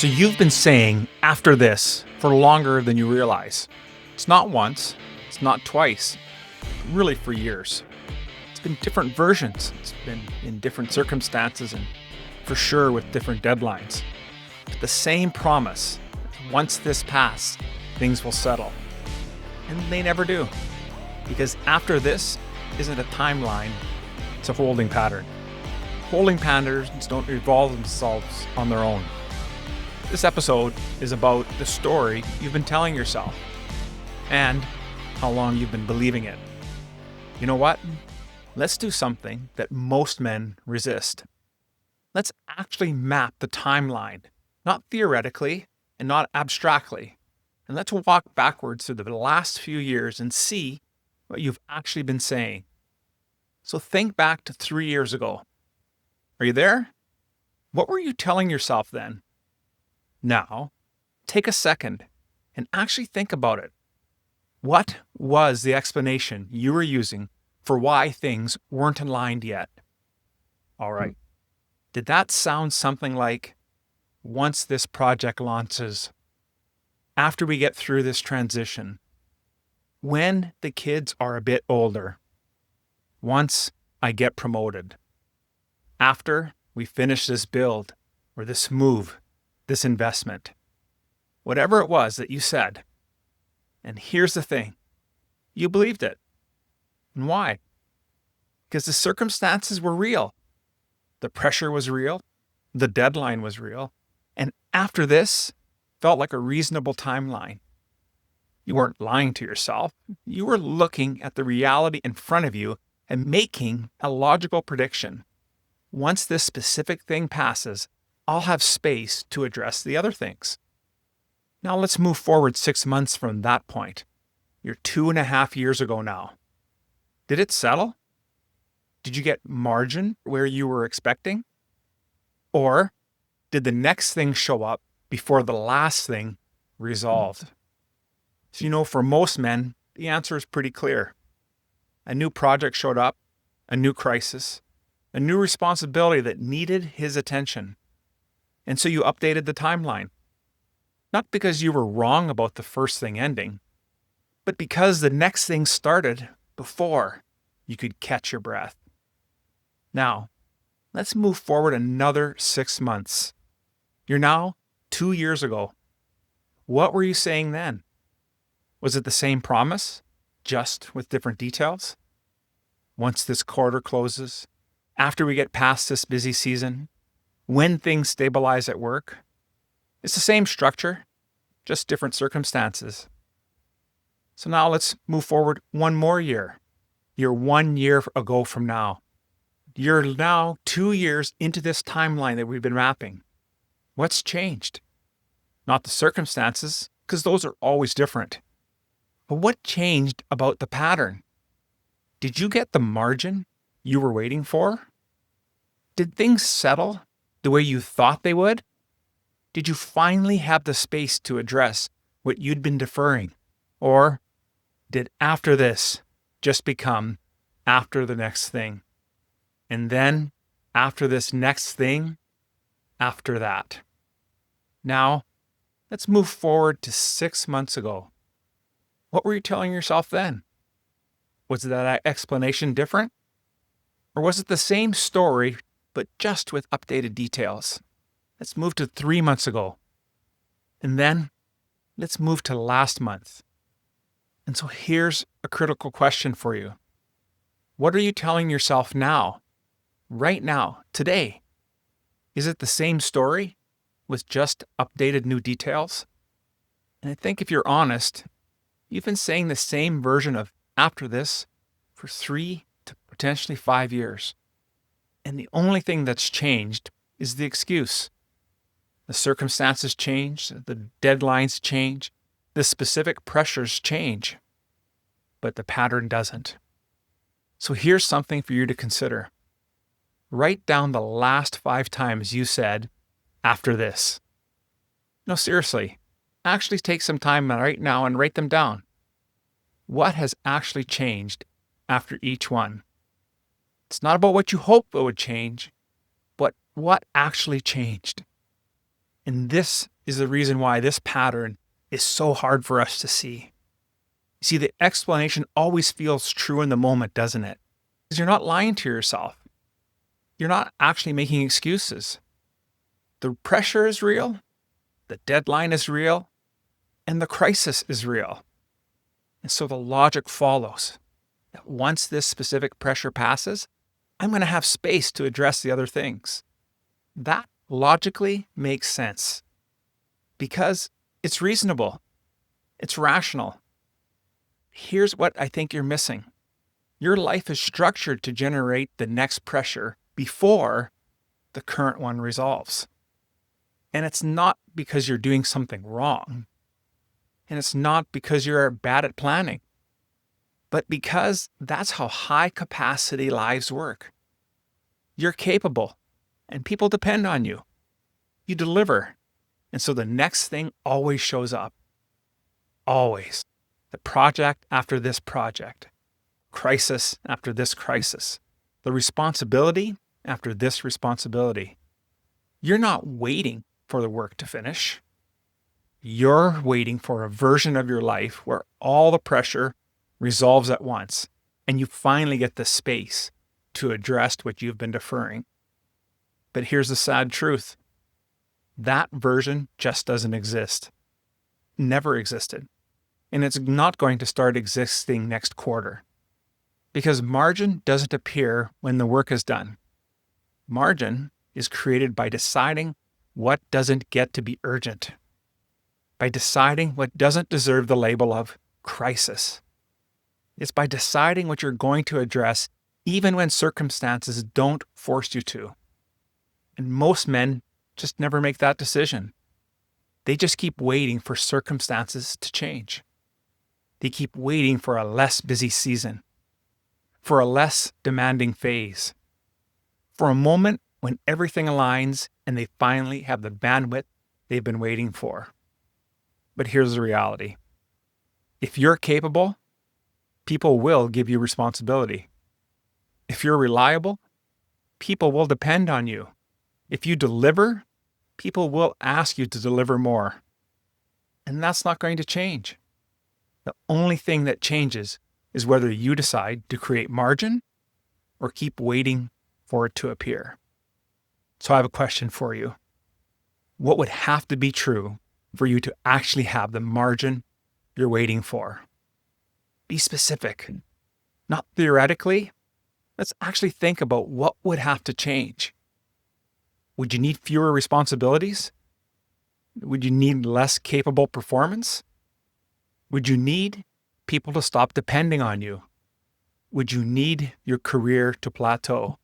So you've been saying after this for longer than you realize. It's not once, it's not twice, really for years. It's been different versions. It's been in different circumstances and for sure with different deadlines. But the same promise, once this passes, things will settle. And they never do. Because after this isn't a timeline, it's a holding pattern. Holding patterns don't evolve themselves on their own. This episode is about the story you've been telling yourself and how long you've been believing it. You know what? Let's do something that most men resist. Let's actually map the timeline, not theoretically and not abstractly. And let's walk backwards through the last few years and see what you've actually been saying. So think back to 3 years ago. Are you there? What were you telling yourself then? Now, take a second and actually think about it. What was the explanation you were using for why things weren't aligned yet? All right. Did that sound something like, once this project launches, after we get through this transition, when the kids are a bit older, once I get promoted, after we finish this build or this move, this investment, whatever it was that you said. And here's the thing, you believed it. And why? Because the circumstances were real. The pressure was real. The deadline was real. And after this, felt like a reasonable timeline. You weren't lying to yourself. You were looking at the reality in front of you and making a logical prediction. Once this specific thing passes, I'll have space to address the other things. Now let's move forward 6 months from that point. You're 2.5 years ago now. Did it settle? Did you get margin where you were expecting? Or did the next thing show up before the last thing resolved? So, for most men, the answer is pretty clear. A new project showed up, a new crisis, a new responsibility that needed his attention. And so you updated the timeline. Not because you were wrong about the first thing ending, but because the next thing started before you could catch your breath. Now, let's move forward another 6 months. You're now 2 years ago. What were you saying then? Was it the same promise, just with different details? Once this quarter closes, after we get past this busy season, when things stabilize at work, it's the same structure, just different circumstances. So now let's move forward one more year. You're 1 year ago from now. You're now 2 years into this timeline that we've been mapping. What's changed? Not the circumstances, because those are always different. But what changed about the pattern? Did you get the margin you were waiting for? Did things settle the way you thought they would? Did you finally have the space to address what you'd been deferring? Or did after this just become after the next thing? And then after this next thing, after that. Now, let's move forward to 6 months ago. What were you telling yourself then? Was that explanation different? Or was it the same story, but just with updated details? Let's move to 3 months ago. And then let's move to last month. And so here's a critical question for you. What are you telling yourself now? Right now, today? Is it the same story with just updated new details? And I think if you're honest, you've been saying the same version of after this for 3 to potentially 5 years. And the only thing that's changed is the excuse. The circumstances change, the deadlines change, the specific pressures change, but the pattern doesn't. So here's something for you to consider. Write down the last 5 times you said, after this. No, seriously, actually take some time right now and write them down. What has actually changed after each one? It's not about what you hope it would change, but what actually changed. And this is the reason why this pattern is so hard for us to see. You see, the explanation always feels true in the moment, doesn't it? Because you're not lying to yourself. You're not actually making excuses. The pressure is real, the deadline is real, and the crisis is real. And so the logic follows that once this specific pressure passes, I'm going to have space to address the other things. That logically makes sense because it's reasonable, it's rational. Here's what I think you're missing. Your life is structured to generate the next pressure before the current one resolves. And it's not because you're doing something wrong. And it's not because you're bad at planning. But because that's how high capacity lives work. You're capable, and people depend on you. You deliver. And so the next thing always shows up. Always. The project after this project. Crisis after this crisis. The responsibility after this responsibility. You're not waiting for the work to finish. You're waiting for a version of your life where all the pressure resolves at once, and you finally get the space to address what you've been deferring. But here's the sad truth. That version just doesn't exist. Never existed. And it's not going to start existing next quarter. Because margin doesn't appear when the work is done. Margin is created by deciding what doesn't get to be urgent. By deciding what doesn't deserve the label of crisis. It's by deciding what you're going to address even when circumstances don't force you to. And most men just never make that decision. They just keep waiting for circumstances to change. They keep waiting for a less busy season, for a less demanding phase, for a moment when everything aligns and they finally have the bandwidth they've been waiting for. But here's the reality. If you're capable, people will give you responsibility. If you're reliable, people will depend on you. If you deliver, people will ask you to deliver more. And that's not going to change. The only thing that changes is whether you decide to create margin or keep waiting for it to appear. So I have a question for you. What would have to be true for you to actually have the margin you're waiting for? Be specific. Not theoretically. Let's actually think about what would have to change. Would you need fewer responsibilities? Would you need less capable performance? Would you need people to stop depending on you? Would you need your career to plateau?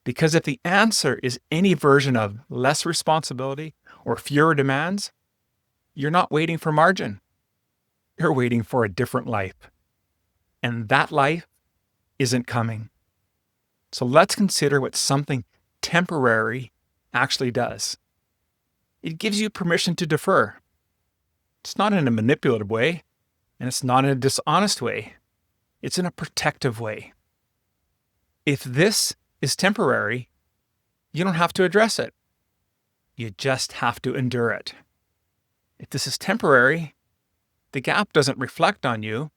Because if the answer is any version of less responsibility or fewer demands, you're not waiting for margin. You're waiting for a different life. And that life isn't coming. So let's consider what something temporary actually does. It gives you permission to defer. It's not in a manipulative way, and it's not in a dishonest way. It's in a protective way. If this is temporary, you don't have to address it. You just have to endure it. If this is temporary, the gap doesn't reflect on you.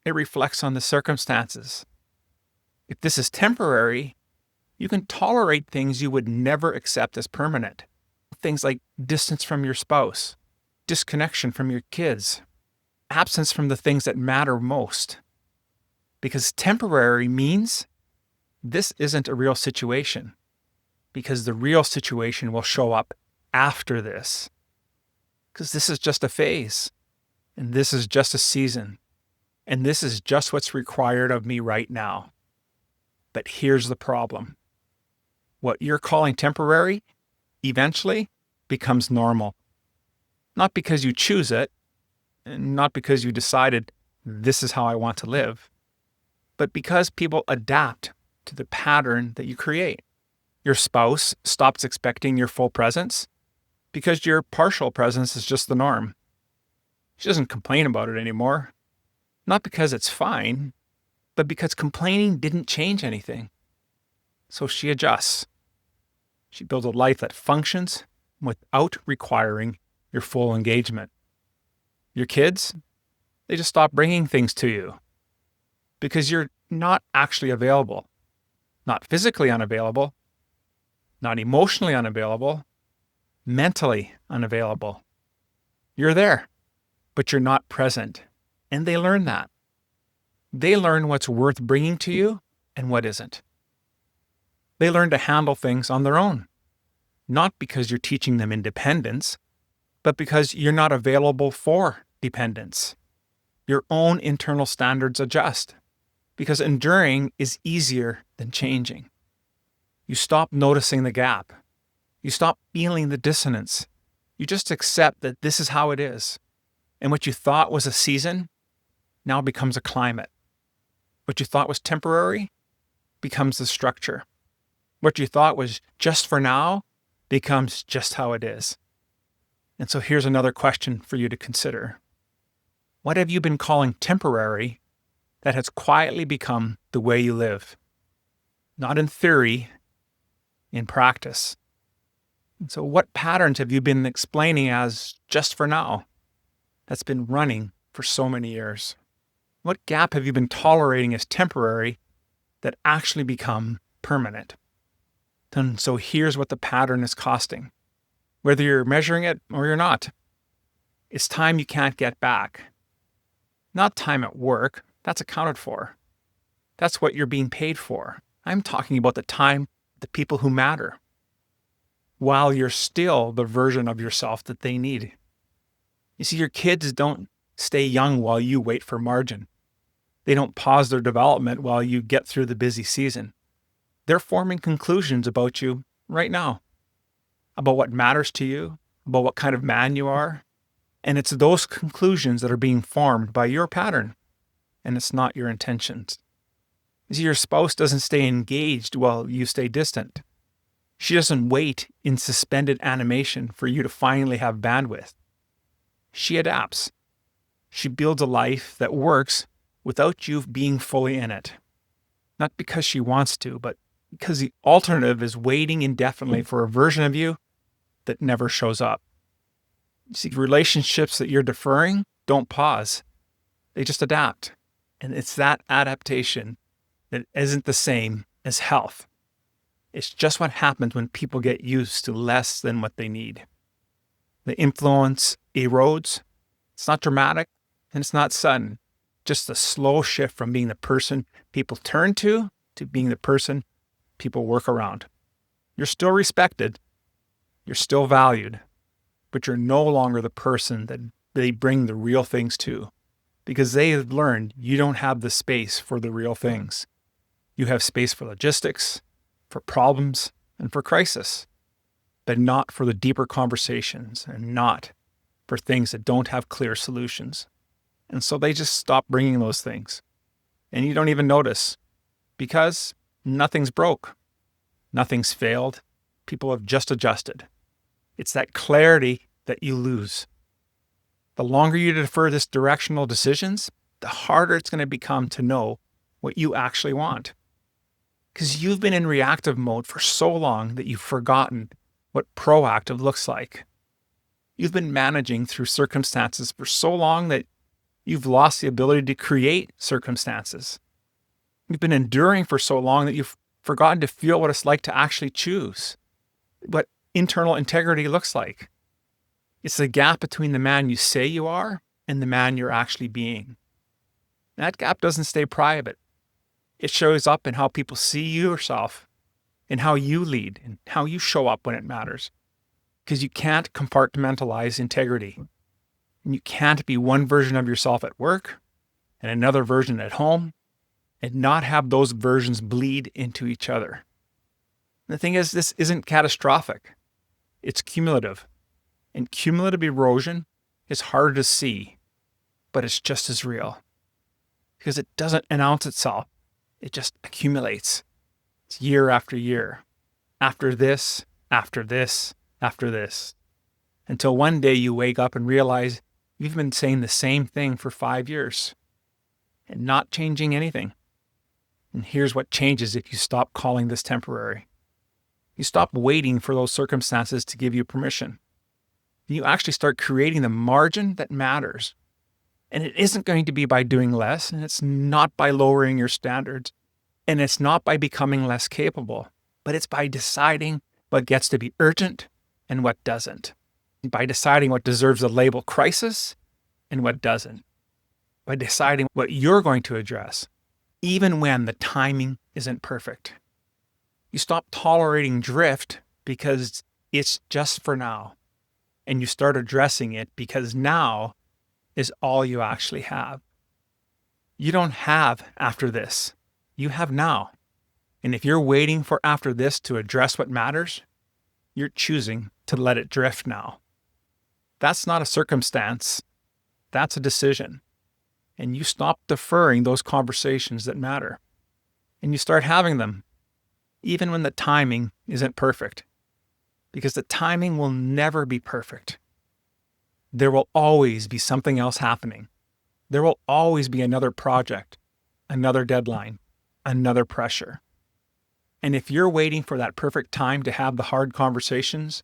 It reflects on the circumstances. If this is temporary, you can tolerate things you would never accept as permanent. Things like distance from your spouse, disconnection from your kids, absence from the things that matter most. Because temporary means this isn't a real situation. Because the real situation will show up after this. Because this is just a phase. And this is just a season. And this is just what's required of me right now. But here's the problem. What you're calling temporary eventually becomes normal. Not because you choose it, and not because you decided this is how I want to live, but because people adapt to the pattern that you create. Your spouse stops expecting your full presence because your partial presence is just the norm. She doesn't complain about it anymore. Not because it's fine, but because complaining didn't change anything. So she adjusts. She builds a life that functions without requiring your full engagement. Your kids, they just stop bringing things to you because you're not actually available, not physically unavailable, not emotionally unavailable, mentally unavailable. You're there, but you're not present. And they learn that. They learn what's worth bringing to you and what isn't. They learn to handle things on their own, not because you're teaching them independence, but because you're not available for dependence. Your own internal standards adjust because enduring is easier than changing. You stop noticing the gap. You stop feeling the dissonance. You just accept that this is how it is. And what you thought was a season now becomes a climate. What you thought was temporary becomes the structure. What you thought was just for now becomes just how it is. And so here's another question for you to consider. What have you been calling temporary that has quietly become the way you live? Not in theory, in practice. And so what patterns have you been explaining as just for now that's been running for so many years? What gap have you been tolerating as temporary that actually become permanent? And so here's what the pattern is costing. Whether you're measuring it or you're not, it's time you can't get back. Not time at work, that's accounted for. That's what you're being paid for. I'm talking about the time, the people who matter, while you're still the version of yourself that they need. You see, your kids don't stay young while you wait for margin. They don't pause their development while you get through the busy season. They're forming conclusions about you right now, about what matters to you, about what kind of man you are. And it's those conclusions that are being formed by your pattern, and it's not your intentions. You see, your spouse doesn't stay engaged while you stay distant. She doesn't wait in suspended animation for you to finally have bandwidth. She adapts. She builds a life that works without you being fully in it. Not because she wants to, but because the alternative is waiting indefinitely for a version of you that never shows up. You see, relationships that you're deferring don't pause. They just adapt. And it's that adaptation that isn't the same as health. It's just what happens when people get used to less than what they need. The influence erodes. It's not dramatic and it's not sudden. Just a slow shift from being the person people turn to being the person people work around. You're still respected. You're still valued. But you're no longer the person that they bring the real things to, because they have learned you don't have the space for the real things. You have space for logistics, for problems, and for crisis, but not for the deeper conversations and not for things that don't have clear solutions. And so they just stop bringing those things. And you don't even notice because nothing's broke. Nothing's failed. People have just adjusted. It's that clarity that you lose. The longer you defer this directional decisions, the harder it's going to become to know what you actually want. Because you've been in reactive mode for so long that you've forgotten what proactive looks like. You've been managing through circumstances for so long that you've lost the ability to create circumstances. You've been enduring for so long that you've forgotten to feel what it's like to actually choose, what internal integrity looks like. It's the gap between the man you say you are and the man you're actually being. That gap doesn't stay private. It shows up in how people see yourself, in how you lead, and how you show up when it matters. Because you can't compartmentalize integrity. And you can't be one version of yourself at work and another version at home and not have those versions bleed into each other. The thing is, this isn't catastrophic. It's cumulative. And cumulative erosion is harder to see, but it's just as real. Because it doesn't announce itself. It just accumulates. It's year after year. After this, after this, after this. Until one day you wake up and realize you've been saying the same thing for 5 years and not changing anything. And here's what changes if you stop calling this temporary. You stop waiting for those circumstances to give you permission. You actually start creating the margin that matters. And it isn't going to be by doing less, and it's not by lowering your standards, and it's not by becoming less capable, but it's by deciding what gets to be urgent and what doesn't. By deciding what deserves the label crisis and what doesn't. By deciding what you're going to address, even when the timing isn't perfect. You stop tolerating drift because it's just for now. And you start addressing it because now is all you actually have. You don't have after this. You have now. And if you're waiting for after this to address what matters, you're choosing to let it drift now. That's not a circumstance. That's a decision. And you stop deferring those conversations that matter. And you start having them, even when the timing isn't perfect. Because the timing will never be perfect. There will always be something else happening. There will always be another project, another deadline, another pressure. And if you're waiting for that perfect time to have the hard conversations,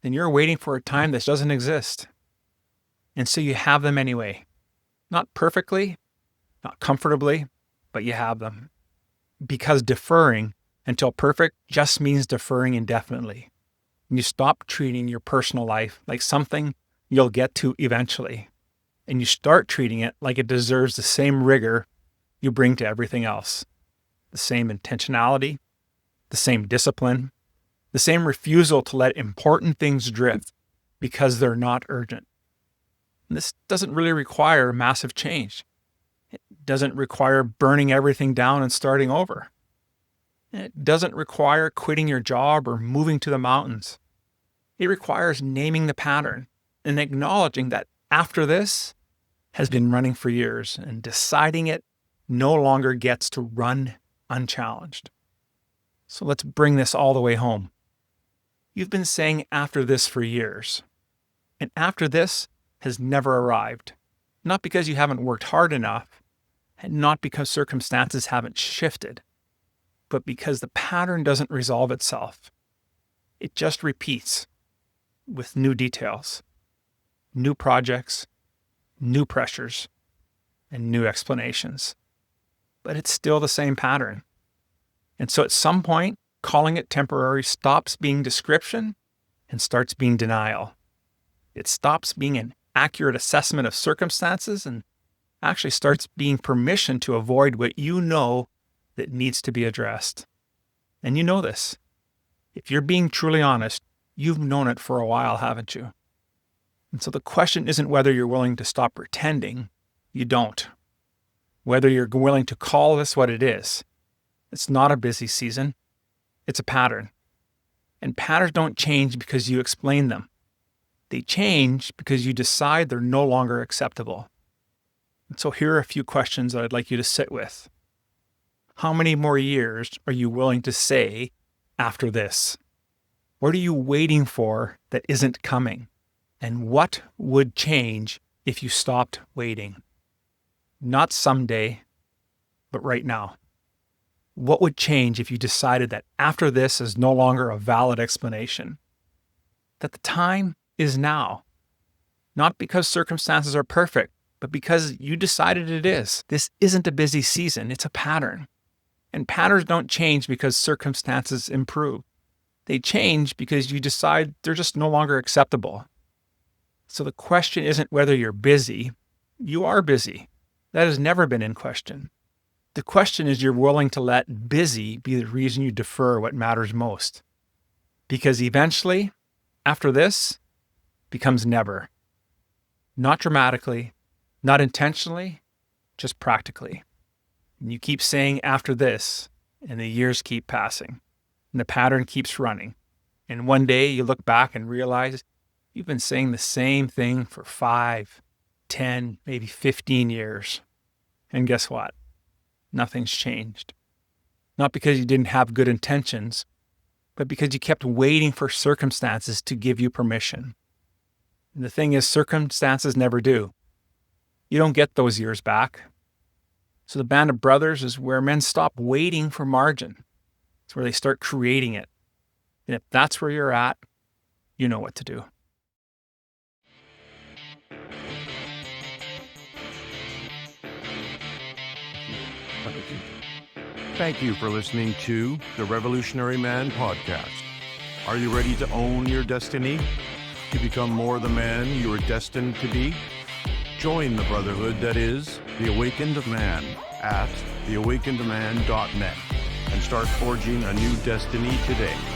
then you're waiting for a time that doesn't exist. And so you have them anyway. Not perfectly, not comfortably, but you have them. Because deferring until perfect just means deferring indefinitely. And you stop treating your personal life like something you'll get to eventually. And you start treating it like it deserves the same rigor you bring to everything else. The same intentionality, the same discipline, the same refusal to let important things drift because they're not urgent. And this doesn't really require massive change. It doesn't require burning everything down and starting over. It doesn't require quitting your job or moving to the mountains. It requires naming the pattern and acknowledging that after this has been running for years and deciding it no longer gets to run unchallenged. So let's bring this all the way home. You've been saying after this for years, and after this has never arrived. Not because you haven't worked hard enough, and not because circumstances haven't shifted, but because the pattern doesn't resolve itself. It just repeats with new details, new projects, new pressures, and new explanations. But it's still the same pattern. And so at some point, calling it temporary stops being description and starts being denial. It stops being an accurate assessment of circumstances and actually starts being permission to avoid what you know that needs to be addressed. And you know this. If you're being truly honest, you've known it for a while, haven't you? And so the question isn't whether you're willing to stop pretending. You don't. Whether you're willing to call this what it is. It's not a busy season. It's a pattern. And patterns don't change because you explain them. They change because you decide they're no longer acceptable. And so here are a few questions that I'd like you to sit with. How many more years are you willing to say after this? What are you waiting for that isn't coming? And what would change if you stopped waiting? Not someday, but right now. What would change if you decided that after this is no longer a valid explanation? That the time is now. Not because circumstances are perfect, but because you decided it is. This isn't a busy season, it's a pattern. And patterns don't change because circumstances improve. They change because you decide they're just no longer acceptable. So the question isn't whether you're busy. You are busy. That has never been in question. The question is you're willing to let busy be the reason you defer what matters most. Because eventually, after this, becomes never. Not dramatically, not intentionally, just practically. And you keep saying after this, and the years keep passing, and the pattern keeps running. And one day you look back and realize you've been saying the same thing for 5, 10, maybe 15 years. And guess what? Nothing's changed. Not because you didn't have good intentions, but because you kept waiting for circumstances to give you permission. And the thing is, circumstances never do. You don't get those years back. So the band of brothers is where men stop waiting for margin. It's where they start creating it. And if that's where you're at, you know what to do. Thank you for listening to the Revolutionary Man podcast. Are you ready to own your destiny? To become more the man you are destined to be? Join the brotherhood that is the Awakened Man at theawakenedman.net and start forging a new destiny today.